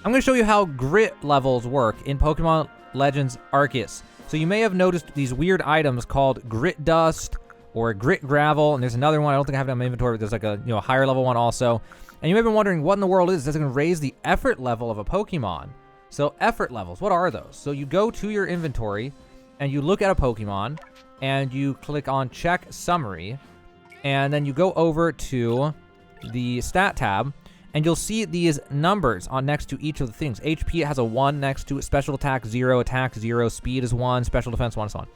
I'm going to show you how grit levels work in Pokemon Legends Arceus. So you may have noticed these weird items called grit dust or grit gravel, and there's another one I don't think I have it in my inventory, but there's like a higher level one also. And you may have been wondering what in the world is this going to raise the effort level of a Pokemon. So effort levels, what are those? So you go to your inventory and you look at a Pokemon and you click on check summary, and then you go over to the stat tab and you'll see these numbers on next to each of the things. HP has a 1 next to it, special attack 0, speed is 1, special defense 1, so on.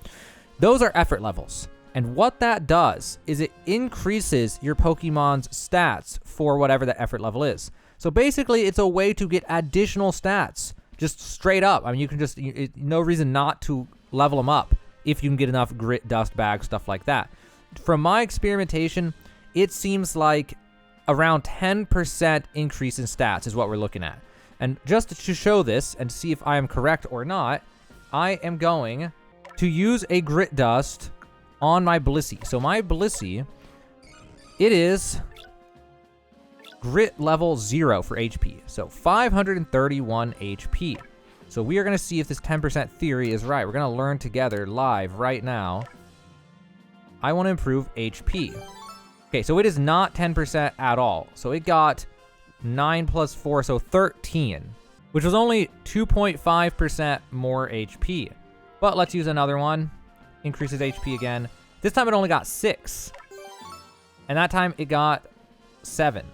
Those are effort levels. And what that does is it increases your Pokemon's stats for whatever the effort level is. So basically, it's a way to get additional stats, just straight up. I mean, you can just, no reason not to level them up if you can get enough grit, dust bags, stuff like that. From my experimentation, it seems like around 10% increase in stats is what we're looking at. And just to show this and see if I am correct or not, I am going to use a grit dust on my Blissey. So my Blissey, it is grit level 0 for HP. So 531 HP. So we are going to see if this 10% theory is right. We're going to learn together live right now. I want to improve HP. Okay, so it is not 10% at all. So it got 9 plus 4, so 13, which was only 2.5% more HP. But let's use another one. Increases HP again. This time it only got 6. And that time it got 7.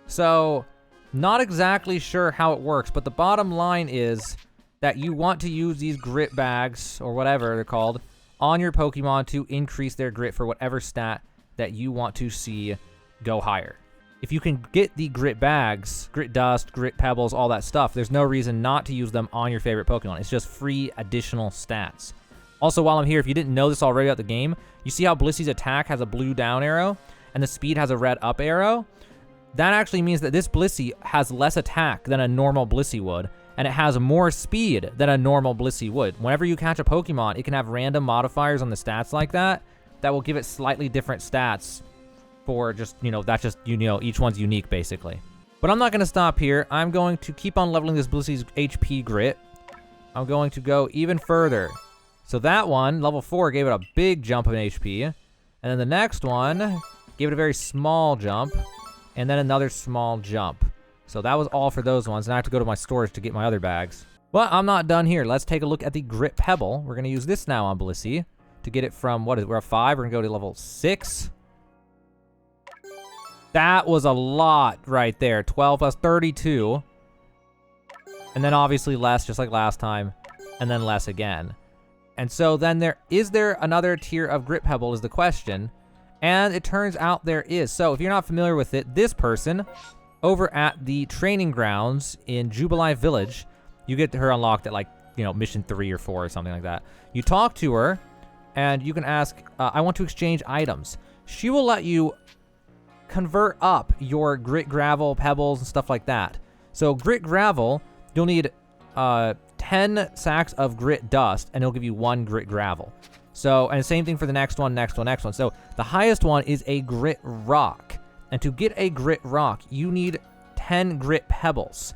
So, not exactly sure how it works, but the bottom line is that you want to use these grit bags, or whatever they're called, on your Pokemon to increase their grit for whatever stat that you want to see go higher. If you can get the grit bags, grit dust, grit pebbles, all that stuff, there's no reason not to use them on your favorite Pokemon. It's just free additional stats. Also, while I'm here, if you didn't know this already about the game, you see how Blissey's attack has a blue down arrow and the speed has a red up arrow? That actually means that this Blissey has less attack than a normal Blissey would, and it has more speed than a normal Blissey would. Whenever you catch a Pokemon, it can have random modifiers on the stats like that will give it slightly different stats for just, that's just, each one's unique, basically. But I'm not going to stop here. I'm going to keep on leveling this Blissey's HP grit. I'm going to go even further. So that one, level 4, gave it a big jump in HP. And then the next one gave it a very small jump. And then another small jump. So that was all for those ones. And I have to go to my storage to get my other bags. But I'm not done here. Let's take a look at the Grit Pebble. We're going to use this now on Blissey to get it from, we're at 5. We're going to go to level 6. That was a lot right there. 12 plus 32. And then obviously less, just like last time. And then less again. And so then is there another tier of Grit Pebble is the question. And it turns out there is. So if you're not familiar with it, this person over at the training grounds in Jubilee Village, you get her unlocked at mission 3 or 4 or something like that. You talk to her and you can ask, I want to exchange items. She will let you convert up your grit gravel, pebbles, and stuff like that. So grit gravel, you'll need 10 sacks of grit dust and it'll give you 1 grit gravel. So, and same thing for the next one. So the highest one is a grit rock. And to get a grit rock, you need 10 grit pebbles.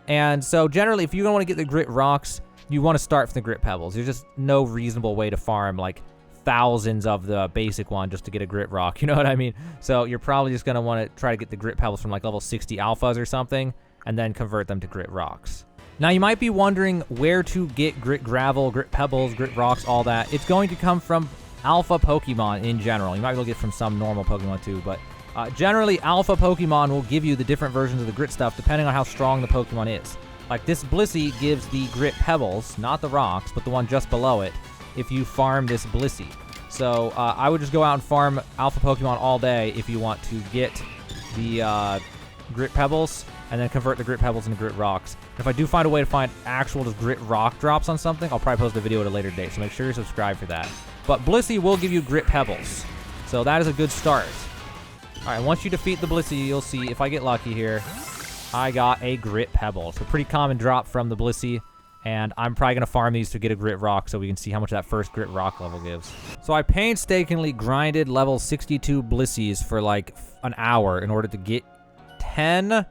And so generally, if you don't want to get the grit rocks, you want to start from the grit pebbles. There's just no reasonable way to farm like thousands of the basic one just to get a grit rock. You know what I mean? So you're probably just going to want to try to get the grit pebbles from like level 60 alphas or something, and then convert them to grit rocks. Now, you might be wondering where to get grit gravel, grit pebbles, grit rocks, all that. It's going to come from alpha Pokemon in general. You might be able to get from some normal Pokemon too, but generally, alpha Pokemon will give you the different versions of the grit stuff depending on how strong the Pokemon is. Like this Blissey gives the grit pebbles, not the rocks, but the one just below it, if you farm this Blissey. So I would just go out and farm alpha Pokemon all day if you want to get the grit pebbles, and then convert the grit pebbles into grit rocks. And if I do find a way to find actual just grit rock drops on something, I'll probably post a video at a later date, so make sure you subscribe for that. But Blissey will give you grit pebbles, so that is a good start. Alright, once you defeat the Blissey, you'll see, if I get lucky here, I got a grit pebble. It's a pretty common drop from the Blissey, and I'm probably going to farm these to get a grit rock so we can see how much that first grit rock level gives. So I painstakingly grinded level 62 Blisseys for like an hour in order to get 10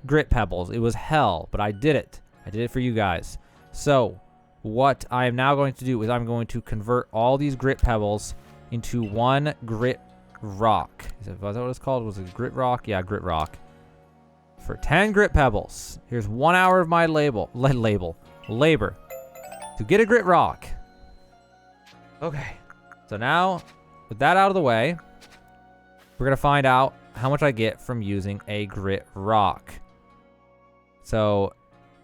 grit pebbles. It was hell, but I did it. I did it for you guys. So what I am now going to do is I'm going to convert all these grit pebbles into one grit rock. Was that what it's called? Was it grit rock? Yeah, grit rock. For 10 grit pebbles, here's 1 hour of my labor to get a grit rock. Okay, so now with that out of the way, we're gonna find out how much I get from using a grit rock. So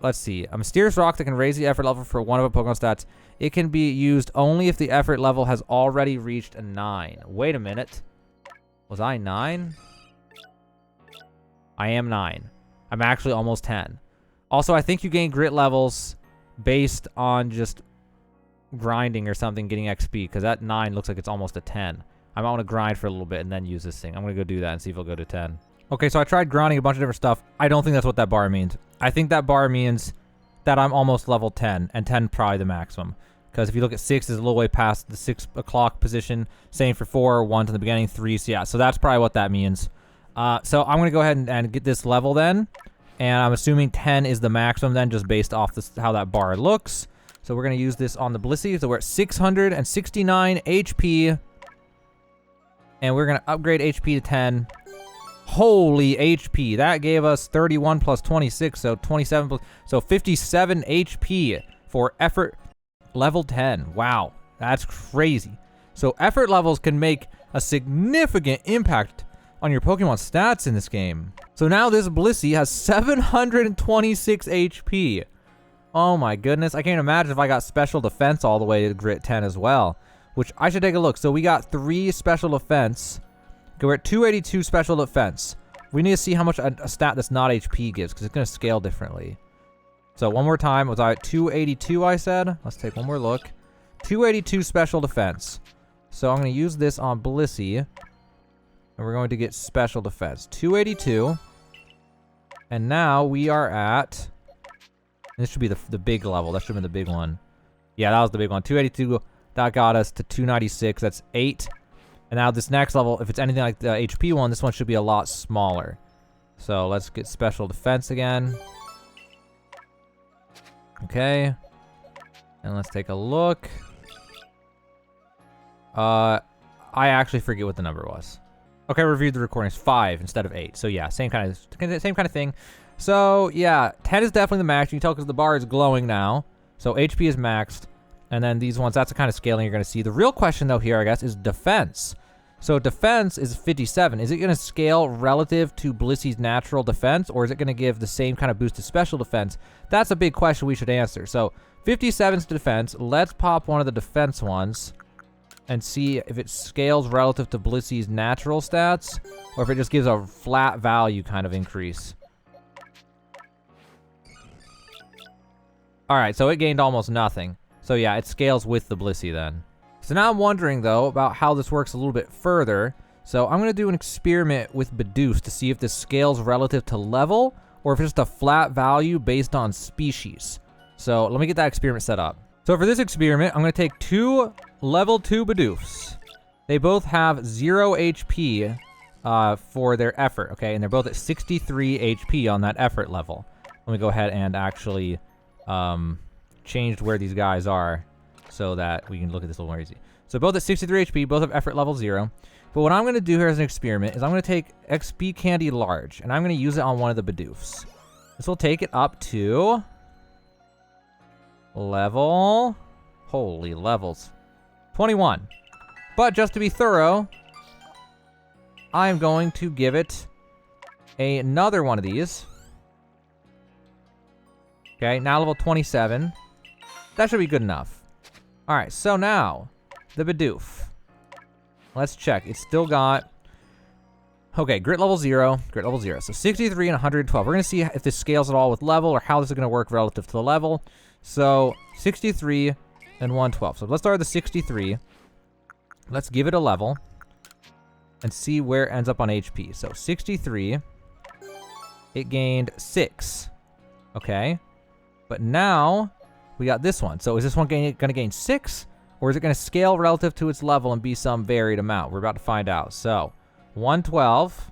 let's see. A mysterious rock that can raise the effort level for one of a Pokemon stats. It can be used only if the effort level has already reached a 9. Wait a minute. Was I 9? I am 9. I'm actually almost 10. Also, I think you gain grit levels based on just grinding or something, getting XP, because that 9 looks like it's almost a 10. I might want to grind for a little bit and then use this thing. I'm going to go do that and see if it'll go to 10. Okay, so I tried grinding a bunch of different stuff. I don't think that's what that bar means. I think that bar means that I'm almost level 10, and 10 probably the maximum. Because if you look at 6, it's a little way past the 6 o'clock position. Same for 4, 1 to the beginning, 3. So yeah, so that's probably what that means. So I'm going to go ahead and get this level then. And I'm assuming 10 is the maximum then, just based off this, how that bar looks. So we're going to use this on the Blissey. So we're at 669 HP. And we're going to upgrade HP to 10. Holy HP. That gave us 31 plus 26, so 27 plus... So 57 HP for effort level 10. Wow, that's crazy. So effort levels can make a significant impact on your Pokemon stats in this game. So now this Blissey has 726 HP. Oh my goodness. I can't imagine if I got special defense all the way to grit 10 as well. Which I should take a look. So we got 3 special defense. Okay, we're at 282 special defense. We need to see how much a stat that's not HP gives, because it's going to scale differently. So one more time. Was I at 282, I said? Let's take one more look. 282 special defense. So I'm going to use this on Blissey. And we're going to get special defense. 282. And now we are at... This should be the big level. That should have been the big one. Yeah, that was the big one. 282. That got us to 296. That's 8. And now this next level, if it's anything like the HP one, this one should be a lot smaller. So let's get special defense again. Okay. And let's take a look. I actually forget what the number was. Okay, I reviewed the recordings. 5 instead of 8. So yeah, same kind of thing. So yeah, 10 is definitely the max. You can tell because the bar is glowing now. So HP is maxed. And then these ones, that's the kind of scaling you're going to see. The real question, though, here, I guess, is defense. So defense is 57. Is it going to scale relative to Blissey's natural defense, or is it going to give the same kind of boost to special defense? That's a big question we should answer. So 57's defense. Let's pop one of the defense ones and see if it scales relative to Blissey's natural stats, or if it just gives a flat value kind of increase. All right, so it gained almost nothing. So yeah, it scales with the Blissey then. So now I'm wondering, though, about how this works a little bit further. So I'm going to do an experiment with Bidoof to see if this scales relative to level, or if it's just a flat value based on species. So let me get that experiment set up. So for this experiment, I'm going to take 2 level 2 Bidoofs. They both have 0 HP for their effort, okay? And they're both at 63 HP on that effort level. Let me go ahead and actually... changed where these guys are so that we can look at this a little more easy. So both at 63 HP, both have effort level 0. But what I'm going to do here as an experiment is I'm going to take XP Candy Large, and I'm going to use it on one of the Bidoofs. This will take it up to level... Holy levels. 21. But just to be thorough, I'm going to give it another one of these. Okay, now level 27. That should be good enough. Alright, so now, the Bidoof. Let's check. It's still got... Okay, grit level 0, grit level 0. So 63 and 112. We're going to see if this scales at all with level, or how this is going to work relative to the level. So, 63 and 112. So let's start with the 63. Let's give it a level. And see where it ends up on HP. So 63. It gained 6. Okay. But now, we got this one. So is this one going to gain 6? Or is it going to scale relative to its level and be some varied amount? We're about to find out. So, 112.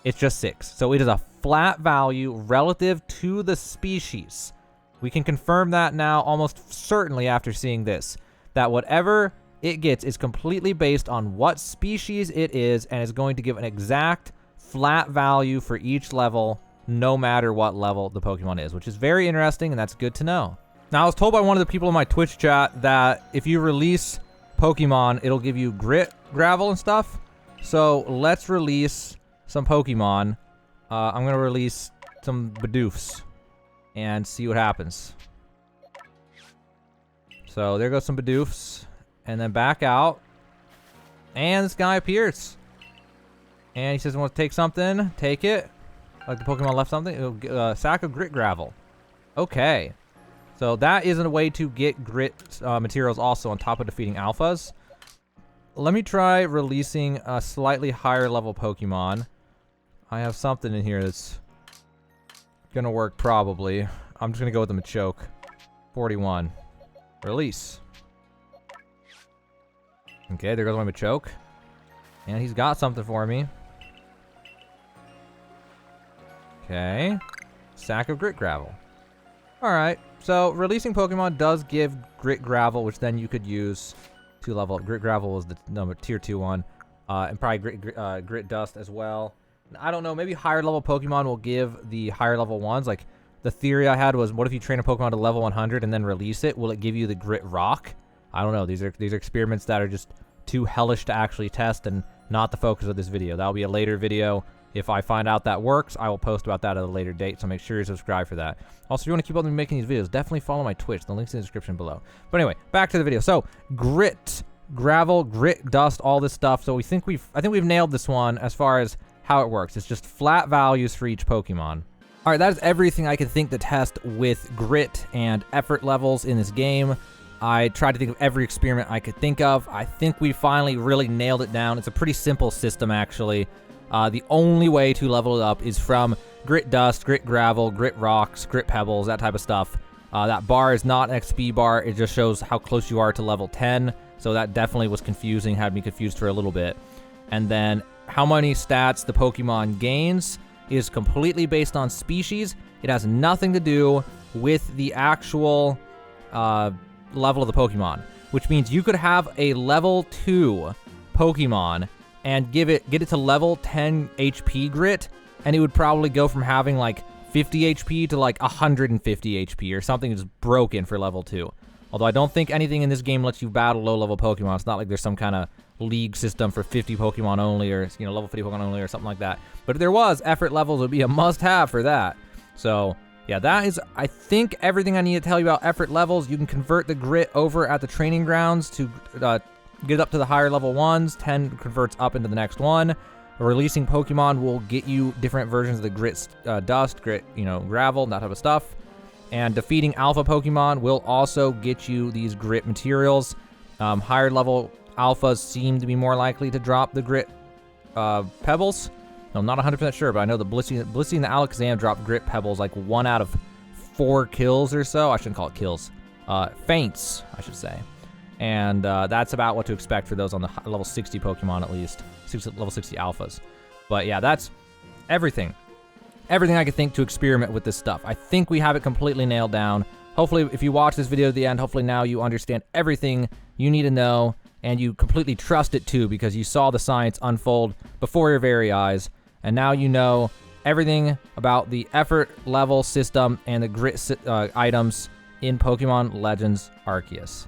It's just 6. So it is a flat value relative to the species. We can confirm that now almost certainly after seeing this, that whatever it gets is completely based on what species it is and is going to give an exact flat value for each level, no matter what level the Pokemon is, which is very interesting, and that's good to know. Now, I was told by one of the people in my Twitch chat that if you release Pokemon, it'll give you grit, gravel, and stuff. So let's release some Pokemon. I'm going to release some Bidoofs and see what happens. So there goes some Bidoofs. And then back out. And this guy appears. And he says he wants to take something. Take it. Like the Pokemon left something. It'll, sack of grit gravel. Okay. So that isn't a way to get grit materials also on top of defeating alphas. Let me try releasing a slightly higher level Pokemon. I have something in here that's gonna work probably. I'm just gonna go with the Machoke. 41. Release. Okay, there goes my Machoke. And he's got something for me. Okay. Sack of grit gravel. Alright, so releasing Pokemon does give grit gravel, which then you could use to level up. Grit gravel was the number tier 2 one. And probably grit dust as well. I don't know, maybe higher level Pokemon will give the higher level ones. Like, the theory I had was, what if you train a Pokemon to level 100 and then release it? Will it give you the grit rock? I don't know. These are experiments that are just too hellish to actually test and not the focus of this video. That'll be a later video. If I find out that works, I will post about that at a later date, so make sure you subscribe for that. Also, if you want to keep up with me making these videos, definitely follow my Twitch. The link's in the description below. But anyway, back to the video. So, grit, gravel, grit, dust, all this stuff. So I think we've nailed this one as far as how it works. It's just flat values for each Pokemon. All right, that is everything I could think to test with grit and effort levels in this game. I tried to think of every experiment I could think of. I think we finally really nailed it down. It's a pretty simple system, actually. The only way to level it up is from grit dust, grit gravel, grit rocks, grit pebbles, that type of stuff. That bar is not an XP bar. It just shows how close you are to level 10. So that definitely was confusing, had me confused for a little bit. And then how many stats the Pokemon gains is completely based on species. It has nothing to do with the actual level of the Pokemon, which means you could have a level 2 Pokemon and get it to level 10 HP grit, and it would probably go from having like 50 HP to like 150 HP or something just broken for level 2. Although I don't think anything in this game lets you battle low-level Pokemon. It's not like there's some kind of league system for 50 Pokemon only, or level 50 Pokemon only or something like that. But if there was, effort levels would be a must-have for that. So yeah, that is, I think, everything I need to tell you about effort levels. You can convert the grit over at the training grounds to get up to the higher level ones. 10 converts up into the next one. Releasing Pokemon will get you different versions of the grit dust, grit, gravel, that type of stuff. And defeating alpha Pokemon will also get you these grit materials. Higher level alphas seem to be more likely to drop the grit pebbles. I'm not 100% sure, but I know the Blissey and the Alakazam drop grit pebbles like 1 out of 4 kills or so. I shouldn't call it kills. Faints, I should say. And that's about what to expect for those on the level 60 Pokemon at least. Level 60 alphas. But yeah, that's everything. Everything I could think to experiment with this stuff. I think we have it completely nailed down. Hopefully, if you watch this video to the end, hopefully now you understand everything you need to know, and you completely trust it too, because you saw the science unfold before your very eyes, and now you know everything about the effort level system and the grit items in Pokemon Legends Arceus.